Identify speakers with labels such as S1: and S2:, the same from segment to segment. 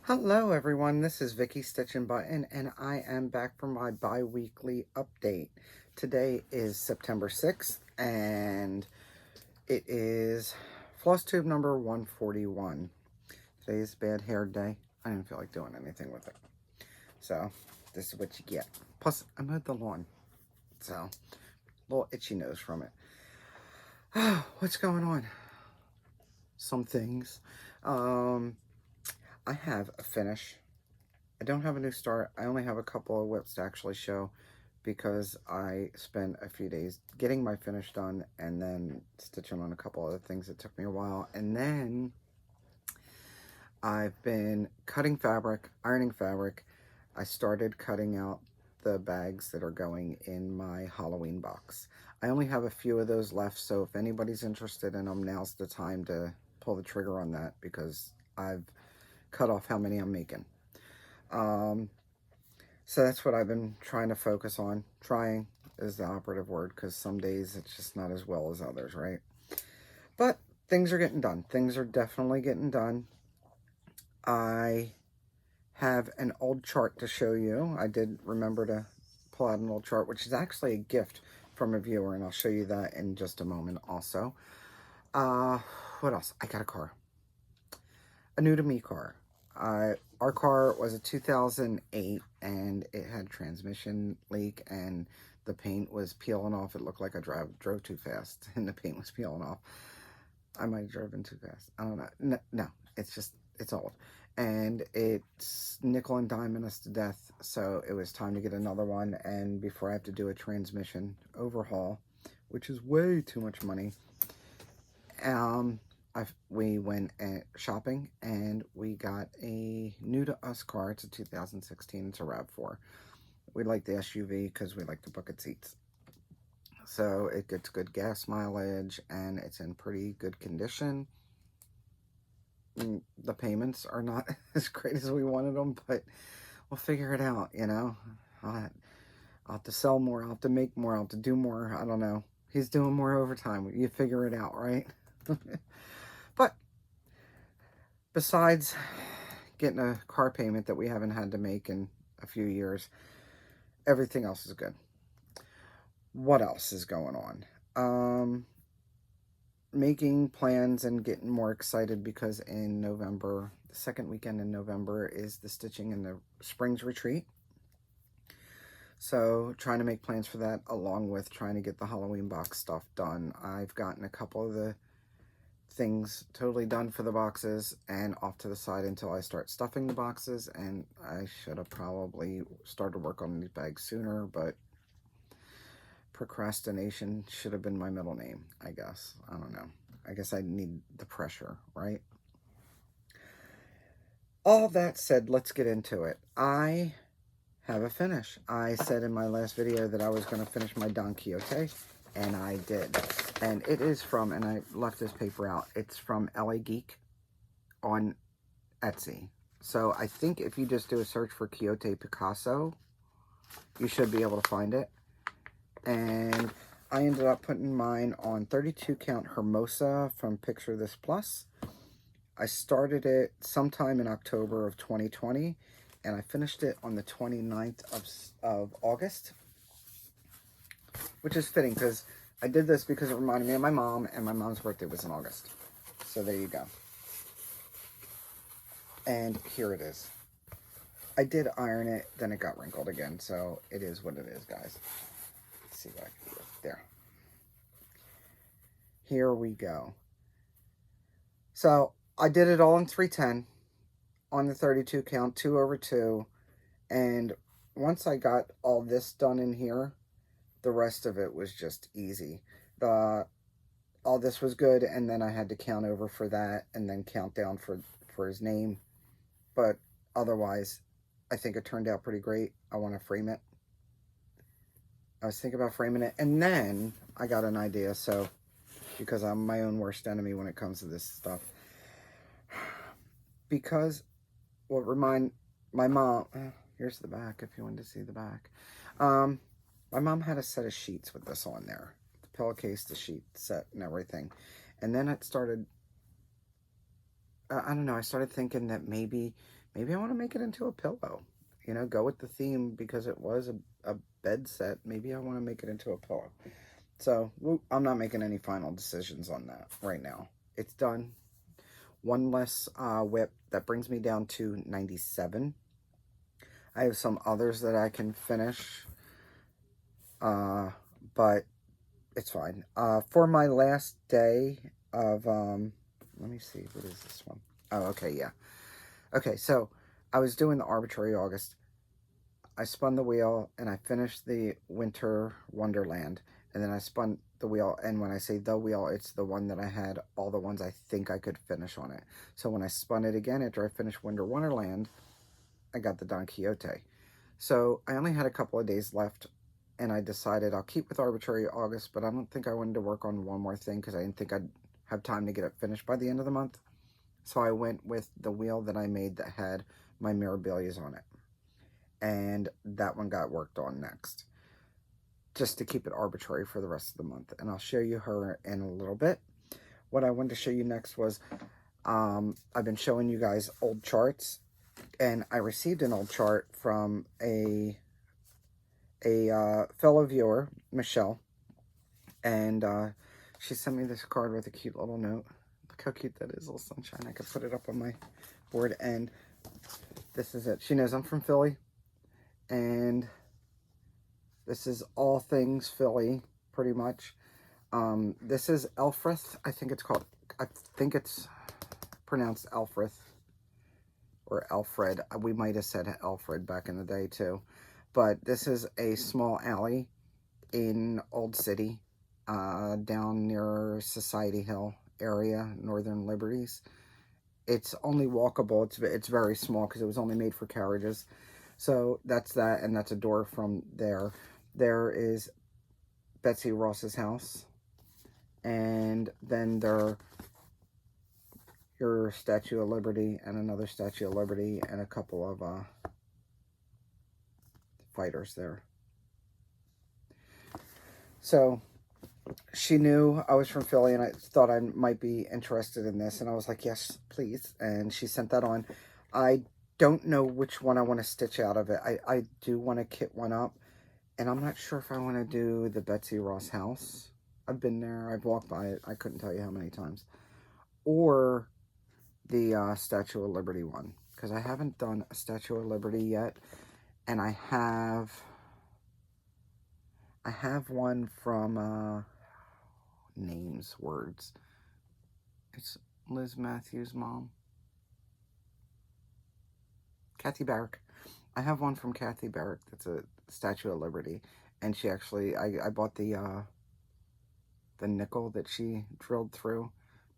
S1: Hello everyone, this is Vicky StitchNButton and I am back for my bi-weekly update. Today is September 6th and it is Flosstube number 141. Today is bad hair day. I didn't feel like doing anything with it. So this is what you get. Plus I mowed the lawn, so a little itchy nose from it. What's going on? Some things. I have a finish. I don't have a new start. I only have a couple of whips to actually show because I spent a few days getting my finish done and then stitching on a couple other things that took me a while. And then I've been cutting fabric, ironing fabric. I started cutting out the bags that are going in my Halloween box. I only have a few of those left, so if anybody's interested in them, now's the time to pull the trigger on that because I've cut off how many I'm making. So that's what I've been trying to focus on. Trying is the operative word because some days it's just not as well as others, right? But things are getting done. Things are definitely getting done. I have an old chart to show you. I did remember to pull out an old chart, which is actually a gift from a viewer, and I'll show you that in just a moment also. What else? I got a car. A new to me car. Our car was a 2008 and it had transmission leak and the paint was peeling off. It looked like I drove too fast and the paint was peeling off. I might have driven too fast. I don't know. No, it's old. And it's nickel and diming us to death. So it was time to get another one. And before I have to do a transmission overhaul, which is way too much money, we went shopping and we got a new to us car. It's a 2016. It's a RAV4. We like the SUV because we like the bucket seats. So it gets good gas mileage and it's in pretty good condition. The payments are not as great as we wanted them, but we'll figure it out, you know. I'll have to sell more. I'll have to make more. I'll have to do more. I don't know. He's doing more overtime. You figure it out, right? But besides getting a car payment that we haven't had to make in a few years, everything else is good. What else is going on? Making plans and getting more excited because in November, the second weekend in November, is the Stitching in the Springs retreat. So trying to make plans for that along with trying to get the Halloween box stuff done. I've gotten a couple of the things totally done for the boxes and off to the side until I start stuffing the boxes, and I should have probably started work on these bags sooner, but procrastination should have been my middle name, I guess. I don't know. I guess I need the pressure, right? All that said, let's get into it. I have a finish. I said in my last video that I was going to finish my Don Quixote, and I did. And it is from, and I left this paper out, it's from LA Geek on Etsy. So I think if you just do a search for Quixote Picasso, you should be able to find it. And I ended up putting mine on 32 count Hermosa from Picture This Plus. I started it sometime in October of 2020, and I finished it on the 29th of August, which is fitting because I did this because it reminded me of my mom, and my mom's birthday was in August. So there you go. And here it is. I did iron it, then it got wrinkled again, so it is what it is, guys. Let's see what I can do. There. Here we go. So I did it all in 310 on the 32 count, 2/2, and once I got all this done in here, the rest of it was just easy. All this was good, and then I had to count over for that, and then count down for his name. But otherwise, I think it turned out pretty great. I want to frame it. I was thinking about framing it, and then I got an idea, so, because I'm my own worst enemy when it comes to this stuff. Because, well, my mom, here's the back if you wanted to see the back. My mom had a set of sheets with this on there. The pillowcase, the sheet set, and everything. And then it started, I don't know, I started thinking that maybe maybe I want to make it into a pillow. You know, go with the theme because it was a bed set. Maybe I want to make it into a pillow. So I'm not making any final decisions on that right now. It's done. One less whip. That brings me down to 97. I have some others that I can finish. But it's fine. For my last day of, let me see, what is this one? Oh, okay, yeah. Okay, so I was doing the Arbitrary August. I spun the wheel and I finished the Winter Wonderland. And then I spun the wheel, and when I say the wheel, it's the one that I had all the ones I think I could finish on it. So when I spun it again after I finished Winter Wonderland, I got the Don Quixote. So I only had a couple of days left, and I decided I'll keep with Arbitrary August, but I don't think I wanted to work on one more thing because I didn't think I'd have time to get it finished by the end of the month. So I went with the wheel that I made that had my Mirabilias on it. And that one got worked on next, just to keep it arbitrary for the rest of the month. And I'll show you her in a little bit. What I wanted to show you next was, I've been showing you guys old charts, and I received an old chart from a fellow viewer, Michelle, and she sent me this card with a cute little note. Look how cute that is, little sunshine. I could put it up on my board, and this is it. She knows I'm from Philly, and this is all things Philly, pretty much. This is Elfrith. I think it's pronounced Elfrith or Alfred. We might have said Alfred back in the day too. But this is a small alley in Old City, down near Society Hill area, Northern Liberties. It's only walkable. It's very small because it was only made for carriages. So that's that, and that's a door from there. There is Betsy Ross's house, and then there your Statue of Liberty and another Statue of Liberty and a couple of fighters there. So she knew I was from Philly, and I thought I might be interested in this, and I was like, yes, please. And she sent that on. I don't know which one I want to stitch out of it. I do want to kit one up, and I'm not sure if I want to do the Betsy Ross house. I've been there. I've walked by it. I couldn't tell you how many times. Or the Statue of Liberty one, because I haven't done a Statue of Liberty yet, and I have one from words. It's Liz Matthews' mom, Kathy Barrick. I have one from Kathy Barrick that's a Statue of Liberty, and she actually, I bought the nickel that she drilled through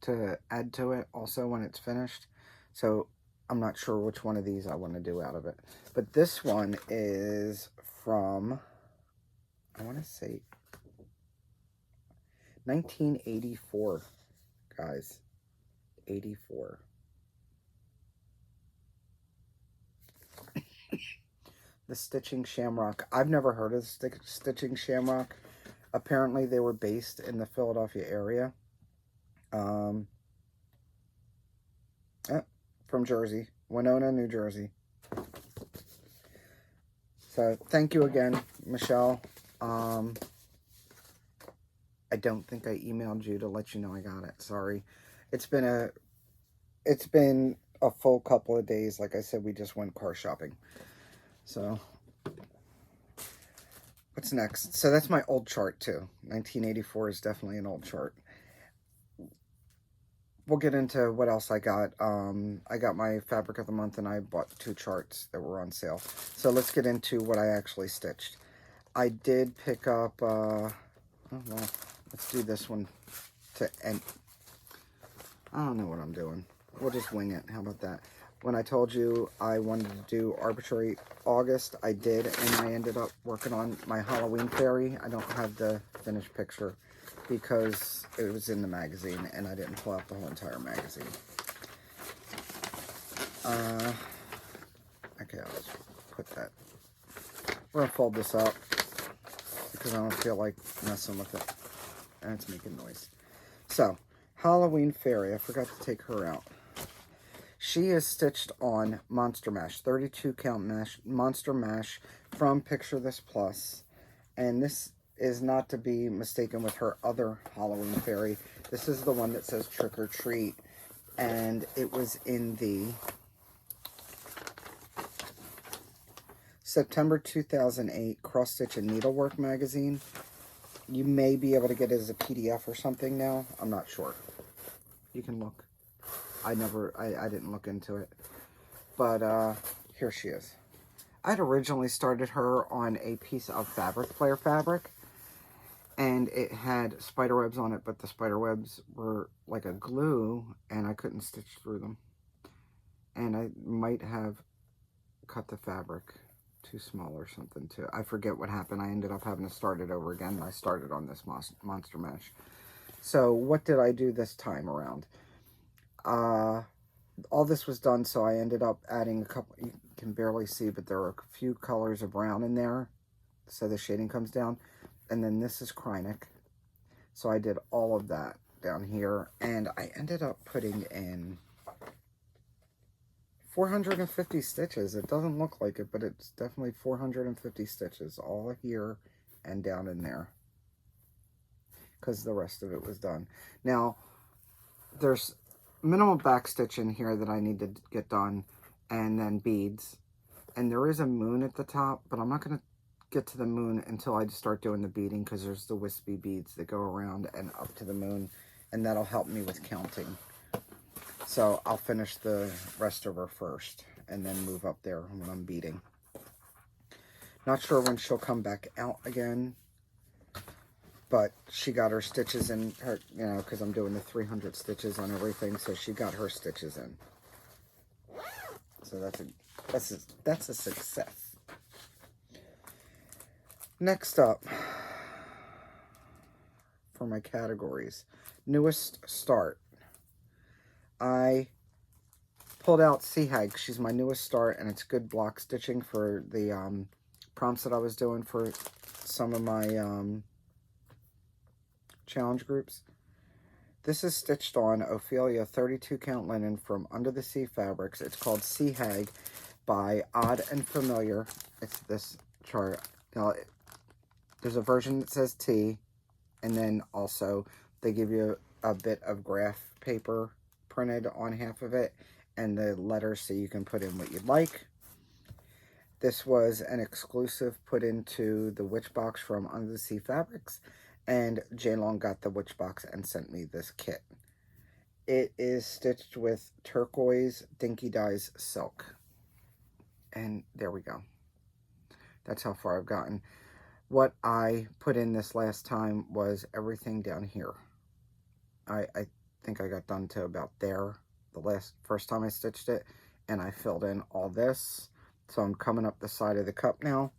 S1: to add to it also when it's finished. So I'm not sure which one of these I want to do out of it. But this one is from, I want to say 1984, guys. 84. The Stitching Shamrock. I've never heard of Stitching Shamrock. Apparently they were based in the Philadelphia area. From Jersey. Winona, New Jersey. So thank you again, Michelle. I don't think I emailed you to let you know I got it. Sorry. It's been a full couple of days. Like I said, we just went car shopping. So what's next? So that's my old chart too. 1984 is definitely an old chart. We'll get into what else I got. I got my fabric of the month, and I bought 2 charts that were on sale. So let's get into what I actually stitched. I did pick up, oh, well, let's do this one to end. I don't know what I'm doing. We'll just wing it. How about that? When I told you I wanted to do Arbitrary August, I did, and I ended up working on my Halloween fairy. I don't have the finished picture because it was in the magazine, and I didn't pull out the whole entire magazine. Okay, I'll just put that. We're going to fold this up because I don't feel like messing with it. And it's making noise. So, Halloween fairy. I forgot to take her out. She is stitched on Monster Mash, 32 count Monster Mash from Picture This Plus. And this is not to be mistaken with her other Halloween fairy. This is the one that says Trick or Treat. And it was in the September 2008 Cross Stitch and Needlework magazine. You may be able to get it as a PDF or something now. I'm not sure. You can look. I didn't look into it. But here she is. I'd originally started her on a piece of flare fabric. And it had spider webs on it, but the spider webs were like a glue, and I couldn't stitch through them. And I might have cut the fabric too small or something too. I forget what happened. I ended up having to start it over again. I started on this Monster Mash. So what did I do this time around? All this was done, so I ended up adding a couple, you can barely see, but there are a few colors of brown in there, so the shading comes down. And then this is Krynic. So I did all of that down here, and I ended up putting in 450 stitches. It doesn't look like it, but it's definitely 450 stitches all here and down in there, because the rest of it was done. Now, there's minimal back stitch in here that I need to get done, and then beads. And there is a moon at the top, but I'm not going to get to the moon until I start doing the beading, because there's the wispy beads that go around and up to the moon, and that'll help me with counting. So I'll finish the rest of her first and then move up there when I'm beading. Not sure when she'll come back out again, but she got her stitches in her, you know, because I'm doing the 300 stitches on everything, so she got her stitches in. So that's a success. Next up, for my categories, newest start. I pulled out Sea Hag. She's my newest start, and it's good block stitching for the prompts that I was doing for some of my challenge groups. This is stitched on Ophelia 32 count linen from Under the Sea Fabrics. It's called Sea Hag by Odd and Familiar. It's this chart. Now, there's a version that says T, and then also they give you a bit of graph paper printed on half of it, and the letters so you can put in what you'd like. This was an exclusive put into the Witch Box from Under the Sea Fabrics, and J-Long got the Witch Box and sent me this kit. It is stitched with turquoise Dinky Dyes silk. And there we go. That's how far I've gotten. What I put in this last time was everything down here. I think I got done to about there the first time I stitched it, and I filled in all this. So I'm coming up the side of the cup now,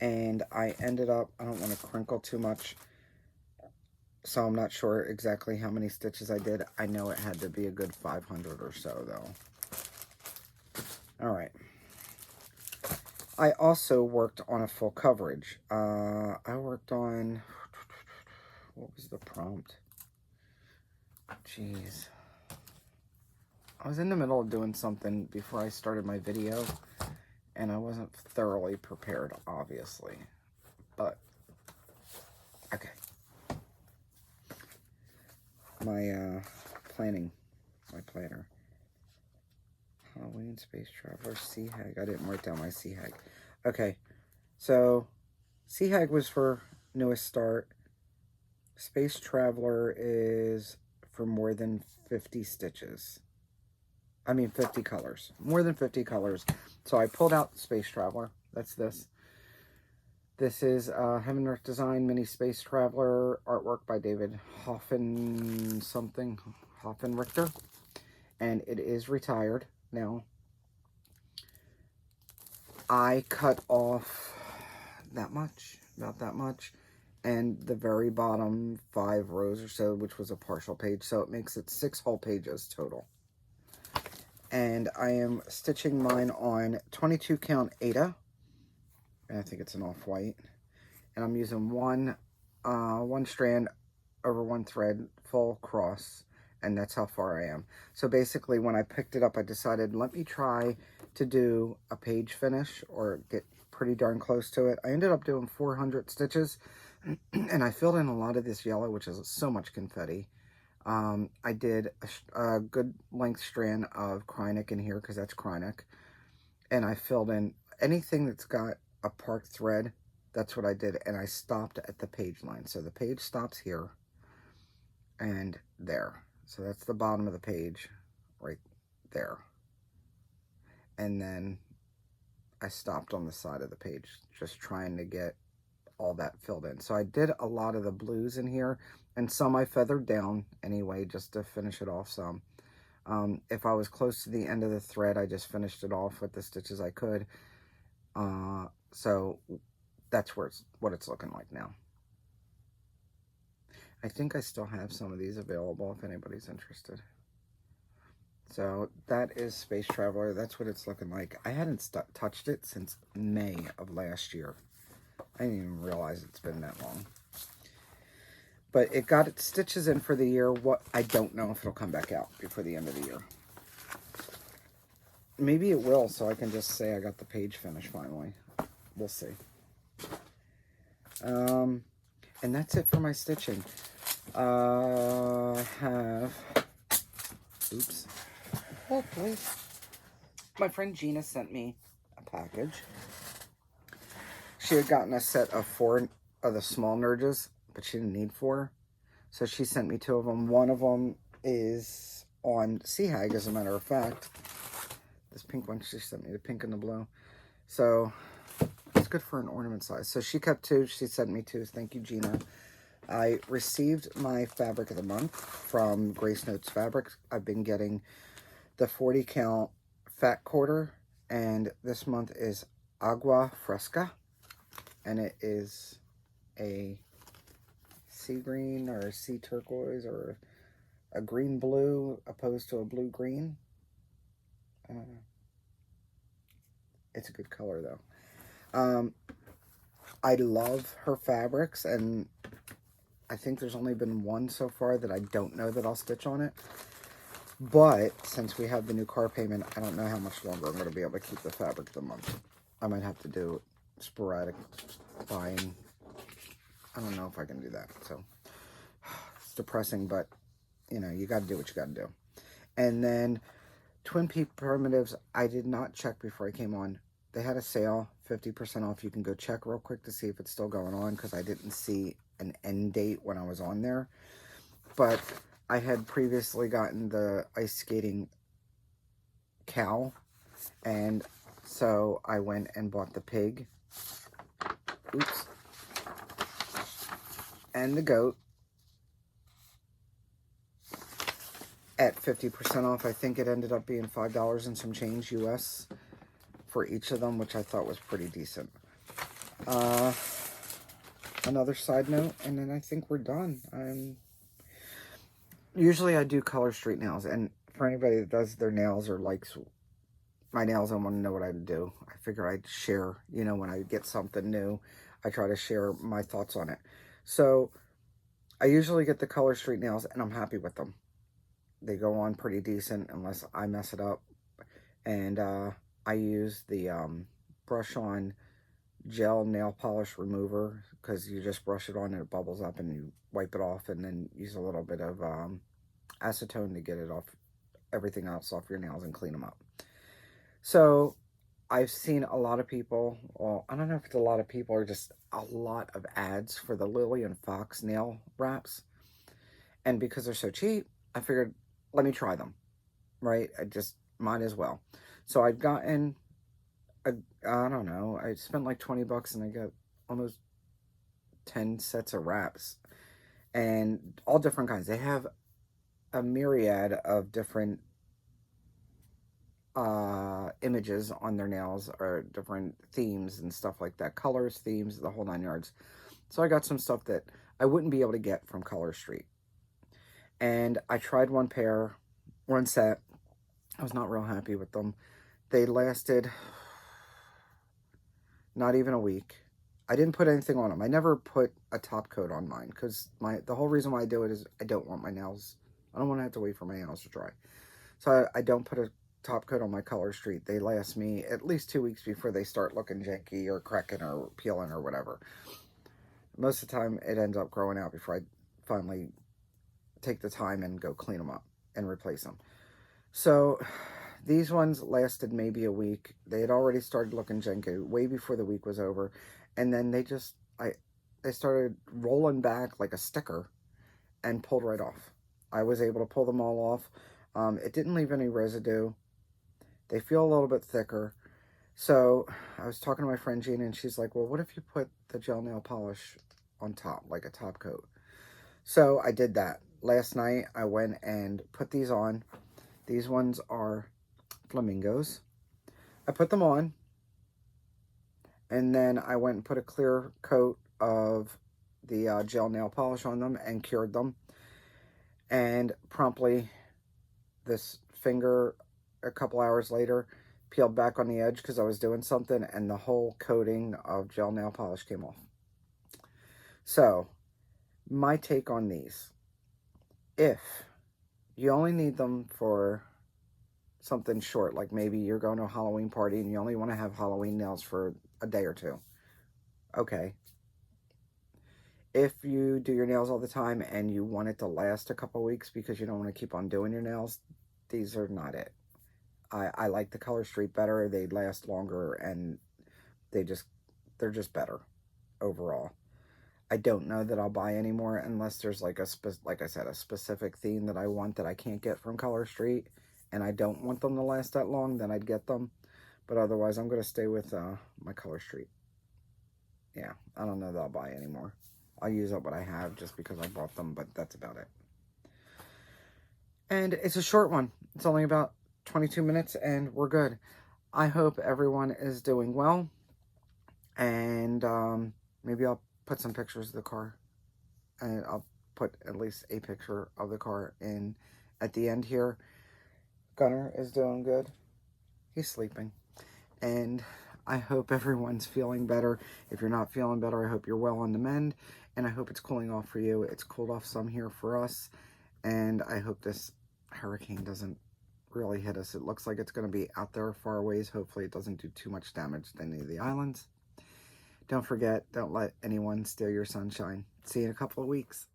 S1: and I ended up, I don't want to crinkle too much, so I'm not sure exactly how many stitches I did. I know it had to be a good 500 or so though. All right. I also worked on a full coverage. I worked on, what was the prompt? Jeez. I was in the middle of doing something before I started my video, and I wasn't thoroughly prepared, obviously. But, okay. My planner. Halloween, Space Traveler, Sea Hag. I didn't write down my Sea Hag. Okay, so Sea Hag was for newest start. Space Traveler is for more than 50 stitches. I mean 50 colors. More than 50 colors. So I pulled out Space Traveler. That's this. This is Heaven and Earth Design Mini Space Traveler, artwork by David Hoffenrichter. And it is retired now. I cut off that much, about that much, and the very bottom 5 rows or so, which was a partial page, so it makes it 6 whole pages total. And I am stitching mine on 22 count Ada, and I think it's an off-white, and I'm using one strand over one thread, full cross, and that's how far I am. So basically, when I picked it up, I decided, let me try to do a page finish or get pretty darn close to it. I ended up doing 400 stitches, and I filled in a lot of this yellow, which is so much confetti. I did a good length strand of Krynic in here because that's Krynic, and I filled in anything that's got a part thread. That's what I did, and I stopped at the page line. So the page stops here and there. So that's the bottom of the page right there. And then I stopped on the side of the page, just trying to get all that filled in. So I did a lot of the blues in here, and some I feathered down anyway, just to finish it off some. If I was close to the end of the thread, I just finished it off with the stitches I could. So that's what it's looking like now. I think I still have some of these available if anybody's interested. So that is Space Traveler. That's what it's looking like. I hadn't touched it since May of last year. I didn't even realize it's been that long. But it got its stitches in for the year. What I don't know if it'll come back out before the end of the year. Maybe it will, so I can just say I got the page finished finally. We'll see. And that's it for my stitching. I have... Oops. Oh, please. My friend Gina sent me a package. She had gotten a set of 4 of the small Nurges, but she didn't need 4. So she sent me 2 of them. One of them is on Sea Hag, as a matter of fact. This pink one, she sent me the pink and the blue. So it's good for an ornament size. So she kept 2. She sent me 2. Thank you, Gina. I received my fabric of the month from Grace Notes Fabrics. I've been getting the 40 count fat quarter, and this month is Agua Fresca, and it is a sea green or a sea turquoise or a green blue opposed to a blue green. It's a good color though. I love her fabrics, and I think there's only been one so far that I don't know that I'll stitch on it. But since we have the new car payment, I don't know how much longer I'm going to be able to keep the fabric of the month. I might have to do sporadic buying. I don't know if I can do that. So it's depressing, but you know, you got to do what you got to do. And then Twin Peak Primitives, I did not check before I came on. They had a sale, 50% off. You can go check real quick to see if it's still going on, because I didn't see an end date when I was on there. But I had previously gotten the ice skating cow, and so I went and bought the pig. Oops. And the goat at 50% off. I think it ended up being $5 and some change US for each of them, which I thought was pretty decent. Another side note, and then I think we're done. Usually I do Color Street nails, and for anybody that does their nails or likes my nails and want to know what I do, I figure I'd share, you know, when I get something new, I try to share my thoughts on it. So I usually get the Color Street nails, and I'm happy with them. They go on pretty decent unless I mess it up. And I use the brush-on gel nail polish remover, because you just brush it on and it bubbles up, and you wipe it off, and then use a little bit of acetone to get it off, everything else off your nails and clean them up. So I've seen a lot of people, well, I don't know if it's a lot of people or just a lot of ads for the Lily and Fox nail wraps. And because they're so cheap, I figured, let me try them, right? I just might as well. So I've gotten, I don't know, I spent like 20 bucks and I got almost 10 sets of wraps, and all different kinds. They have a myriad of different images on their nails, or different themes and stuff like that. Colors, themes, the whole 9 yards. So I got some stuff that I wouldn't be able to get from Color Street. And I tried one set. I was not real happy with them. They lasted not even a week. I didn't put anything on them. I never put a top coat on mine, because the whole reason why I do it is I don't want my nails I don't want to have to wait for my nails to dry. So I don't put a top coat on my Color Street. They last me at least 2 weeks before they start looking janky or cracking or peeling or whatever. Most of the time, it ends up growing out before I finally take the time and go clean them up and replace them. So these ones lasted maybe a week. They had already started looking janky way before the week was over. And then they started rolling back like a sticker and pulled right off. I was able to pull them all off. It didn't leave any residue. They feel a little bit thicker. So I was talking to my friend Gina, and she's like, well, what if you put the gel nail polish on top, like a top coat? So I did that. Last night I went and put these on. These ones are flamingos. I put them on, and then I went and put a clear coat of the gel nail polish on them and cured them. And promptly, this finger, a couple hours later, peeled back on the edge because I was doing something, and the whole coating of gel nail polish came off. So, my take on these. If you only need them for something short, like maybe you're going to a Halloween party and you only want to have Halloween nails for a day or two, okay. If you do your nails all the time and you want it to last a couple weeks because you don't want to keep on doing your nails, these are not it. I like the Color Street better. They last longer, and they're just better overall. I don't know that I'll buy any more unless there's like like I said, a specific theme that I want that I can't get from Color Street, and I don't want them to last that long, then I'd get them. But otherwise, I'm going to stay with my Color Street. Yeah, I don't know that I'll buy any more. I'll use up what I have just because I bought them, but that's about it. And it's a short one. It's only about 22 minutes, and we're good. I hope everyone is doing well, and maybe I'll put some pictures of the car, and I'll put at least a picture of the car in at the end here. Gunner is doing good. He's sleeping, and I hope everyone's feeling better. If you're not feeling better, I hope you're well on the mend, and I hope it's cooling off for you. It's cooled off some here for us, and I hope this hurricane doesn't really hit us. It looks like it's going to be out there far ways. Hopefully it doesn't do too much damage to any of the islands. Don't forget, don't let anyone steal your sunshine. See you in a couple of weeks.